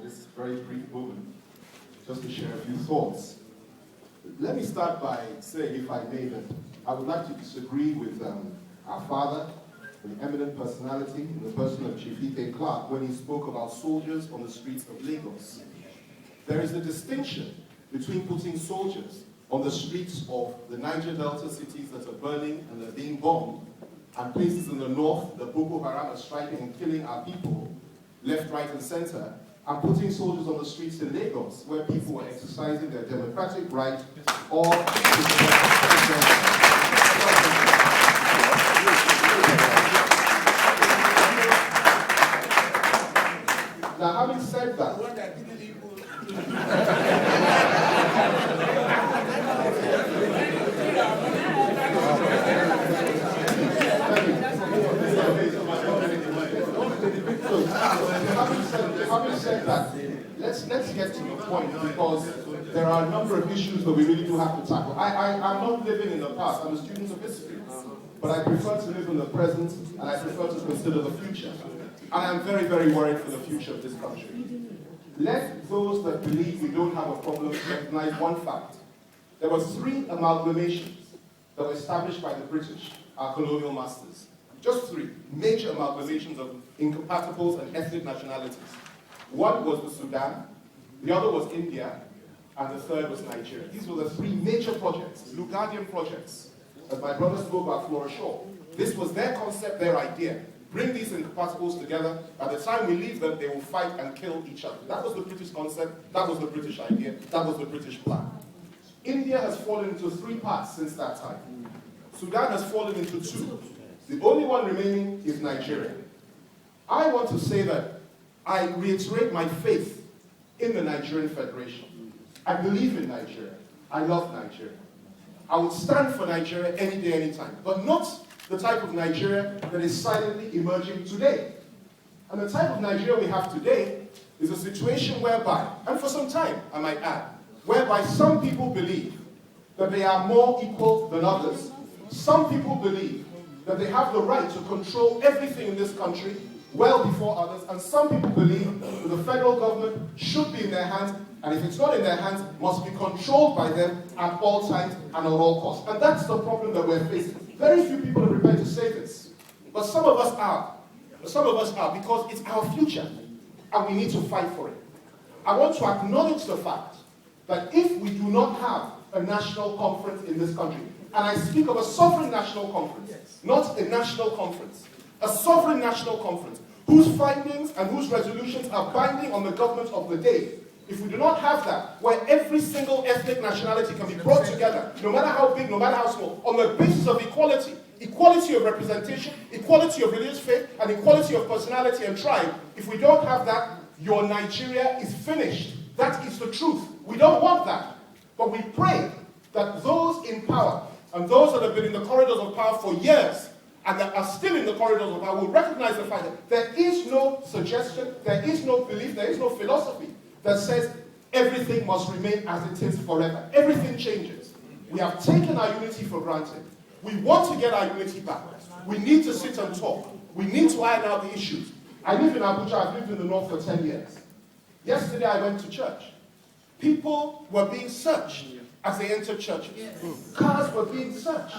this very brief moment just to share a few thoughts. Let me start by saying, if I may, that I would like to disagree with our father, an eminent personality in the person of Chief Ike Clark, when he spoke about soldiers on the streets of Lagos. There is a distinction between putting soldiers on the streets of the Niger Delta cities that are burning and are being bombed, and places in the north that Boko Haram are striking and killing our people, left, right, and center, and putting soldiers on the streets in Lagos, where people are exercising their democratic right or now, having said that, having said that, let's get to the point, because there are a number of issues that we really do have to tackle. I'm not living in the past. I'm a student of history, but I prefer to live in the present, and I prefer to consider the future. And I'm very, very worried for the future of this country. Let those that believe we don't have a problem recognize one fact. There were 3 amalgamations that were established by the British, our colonial masters. Just 3 major amalgamations of incompatibles and ethnic nationalities. One was the Sudan, the other was India, and the third was Nigeria. These were the 3 major projects, Lugadian projects, as my brother spoke about Flora Shaw. This was their concept, their idea. Bring these incompatibles together. By the time we leave them, they will fight and kill each other. That was the British concept, that was the British idea, that was the British plan. India has fallen into 3 parts since that time. Sudan has fallen into 2. The only one remaining is Nigeria. I want to say that I reiterate my faith in the Nigerian Federation. I believe in Nigeria. I love Nigeria. I would stand for Nigeria any day, any time, but not the type of Nigeria that is silently emerging today. And the type of Nigeria we have today is a situation whereby, and for some time, I might add, whereby some people believe that they are more equal than others. Some people believe that they have the right to control everything in this country well before others, and some people believe that the federal government should be in their hands, and if it's not in their hands, must be controlled by them at all times and at all costs. And that's the problem that we're facing. Very few people are prepared to say this, but some of us are. Some of us are, because it's our future, and we need to fight for it. I want to acknowledge the fact that if we do not have a national conference in this country, and I speak of a sovereign national conference, not a national conference, a sovereign national conference, whose findings and whose resolutions are binding on the government of the day. If we do not have that, where every single ethnic nationality can be brought together, no matter how big, no matter how small, on the basis of equality, equality of representation, equality of religious faith, and equality of personality and tribe, if we don't have that, your Nigeria is finished. That is the truth. We don't want that. But we pray that those in power, and those that have been in the corridors of power for years, and that are still in the corridors of power, will recognize the fact that there is no suggestion, there is no belief, there is no philosophy that says everything must remain as it is forever. Everything changes. We have taken our unity for granted. We want to get our unity back. We need to sit and talk. We need to iron out the issues. I live in Abuja. I've lived in the north for 10 years. Yesterday I went to church. People were being searched as they entered churches. Cars were being searched.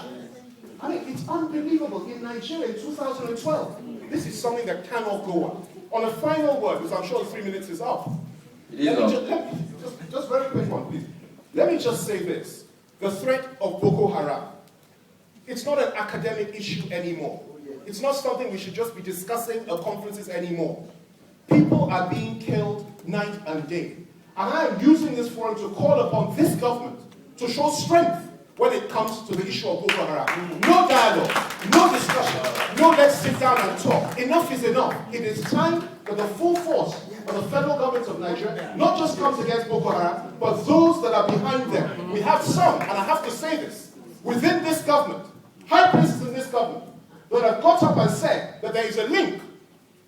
I mean, it's unbelievable. In Nigeria in 2012, this is something that cannot go on. On a final word, because I'm sure the 3 minutes is up. Just very quick one, please. Let me just say this. The threat of Boko Haram, it's not an academic issue anymore. It's not something we should just be discussing at conferences anymore. People are being killed night and day. And I am using this forum to call upon this government to show strength when it comes to the issue of Boko Haram. No dialogue, no discussion, no let's sit down and talk. Enough is enough. It is time that the full force of the federal government of Nigeria not just comes against Boko Haram, but those that are behind them. We have some, and I have to say this, within this government, high places in this government, that have got up and said that there is a link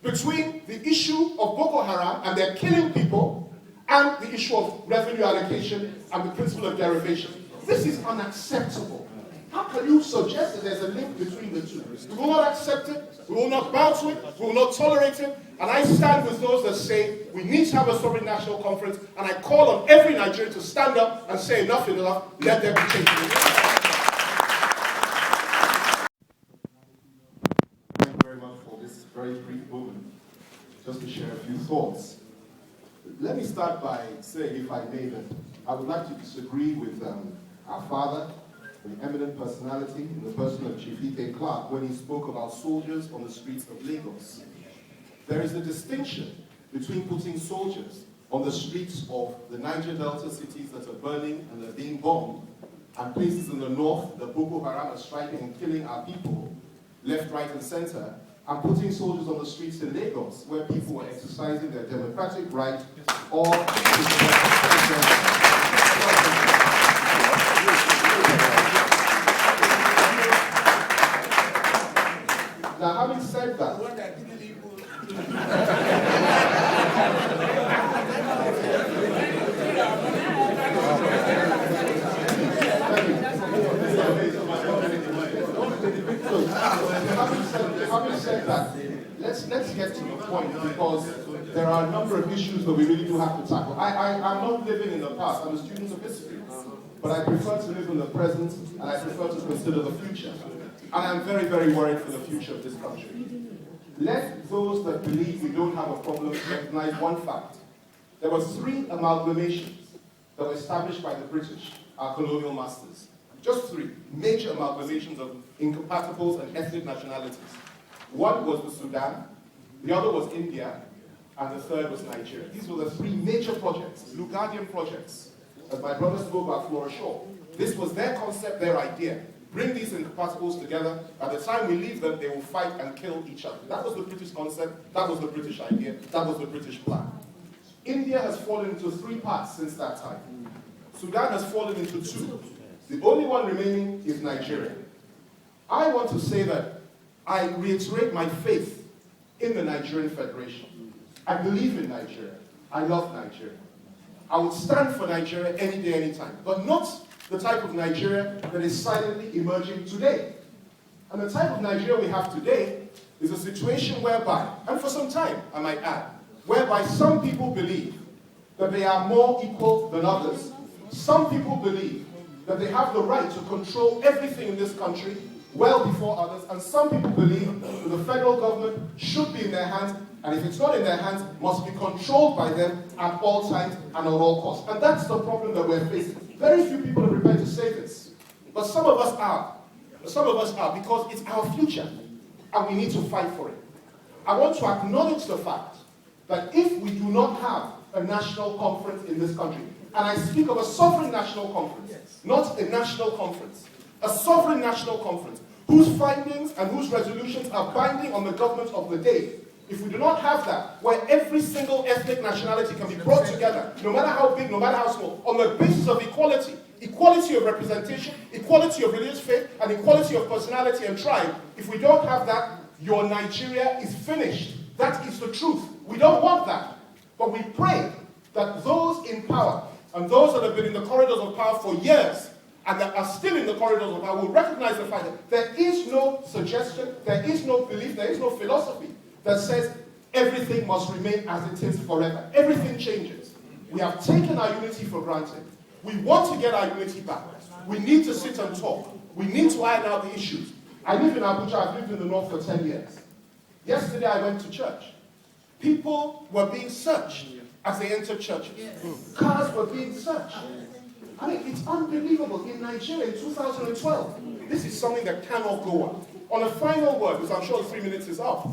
between the issue of Boko Haram and their killing people and the issue of revenue allocation and the principle of derivation. This is unacceptable. How can you suggest that there's a link between the two? We will not accept it, we will not bow to it, we will not tolerate it, and I stand with those that say we need to have a sovereign national conference, and I call on every Nigerian to stand up and say enough is enough, let there be change. Thank you very much for this very brief moment, just to share a few thoughts. Let me start by saying, if I may, that I would like to disagree with our father, an eminent personality in the person of Chief Ike Clark, when he spoke about soldiers on the streets of Lagos. There is a distinction between putting soldiers on the streets of the Niger Delta cities that are burning and are being bombed, and places in the north that Boko Haram are striking and killing our people, left, right, and center, and putting soldiers on the streets in Lagos, where people are exercising their democratic right or now, having said that, having said that, let's get to the point, because there are a number of issues that we really do have to tackle. I'm not living in the past. I'm a student of history, but I prefer to live in the present, and I prefer to consider the future. And I'm very, very worried for the future of this country. Let those that believe we don't have a problem recognize one fact. There were 3 amalgamations that were established by the British, our colonial masters. Just 3 major amalgamations of incompatibles and ethnic nationalities. One was the Sudan, the other was India, and the third was Nigeria. These were the 3 major projects, Lugadian projects, as my brother spoke about Flora Shaw. This was their concept, their idea. Bring these incompatibles together. By the time we leave them, they will fight and kill each other. That was the British concept, that was the British idea, that was the British plan. India has fallen into 3 parts since that time. Sudan has fallen into 2. The only one remaining is Nigeria. I want to say that I reiterate my faith in the Nigerian Federation. I believe in Nigeria. I love Nigeria. I would stand for Nigeria any day, any time, but not the type of Nigeria that is silently emerging today. And the type of Nigeria we have today is a situation whereby, and for some time, I might add, whereby some people believe that they are more equal than others. Some people believe that they have the right to control everything in this country well before others, and some people believe that the federal government should be in their hands, and if it's not in their hands, must be controlled by them at all times and at all costs. And that's the problem that we're facing. Very few people are prepared to say this, but some of us are. Some of us are, because it's our future, and we need to fight for it. I want to acknowledge the fact that if we do not have a national conference in this country, and I speak of a sovereign national conference, not a national conference, a sovereign national conference, whose findings and whose resolutions are binding on the government of the day. If we do not have that, where every single ethnic nationality can be brought together, no matter how big, no matter how small, on the basis of equality, equality of representation, equality of religious faith, and equality of personality and tribe, if we don't have that, your Nigeria is finished. That is the truth. We don't want that. But we pray that those in power, and those that have been in the corridors of power for years, and that are still in the corridors of power, will recognize the fact that there is no suggestion, there is no belief, there is no philosophy that says everything must remain as it is forever. Everything changes. We have taken our unity for granted. We want to get our unity back. We need to sit and talk. We need to iron out the issues. I live in Abuja. I've lived in the north for 10 years. Yesterday I went to church. People were being searched as they entered churches. Cars were being searched. I mean, it's unbelievable. In Nigeria in 2012, this is something that cannot go on. On a final word, because I'm sure 3 minutes is up.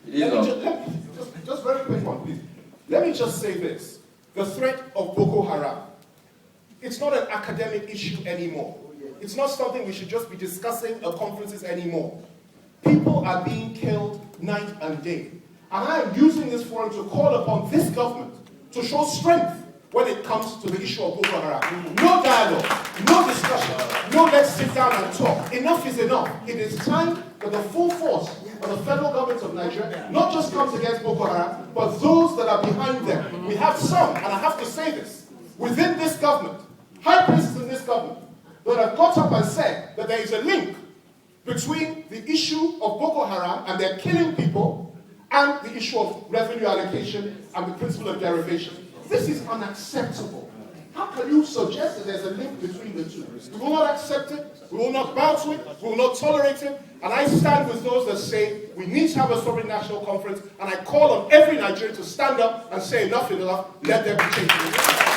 Just very quick one, please. Let me just say this. The threat of Boko Haram, it's not an academic issue anymore. It's not something we should just be discussing at conferences anymore. People are being killed night and day. And I am using this forum to call upon this government to show strength when it comes to the issue of Boko Haram. No dialogue, no discussion, no let's sit down and talk. Enough is enough. It is time that the full force of the federal government of Nigeria not just comes against Boko Haram, but those that are behind them. We have some, and I have to say this, within this government, high places in this government, that have got up and said that there is a link between the issue of Boko Haram and their killing people and the issue of revenue allocation and the principle of derivation. This is unacceptable. How can you suggest that there's a link between the two? We will not accept it, we will not bow to it, we will not tolerate it, and I stand with those that say we need to have a sovereign national conference, and I call on every Nigerian to stand up and say enough is enough, let there be change.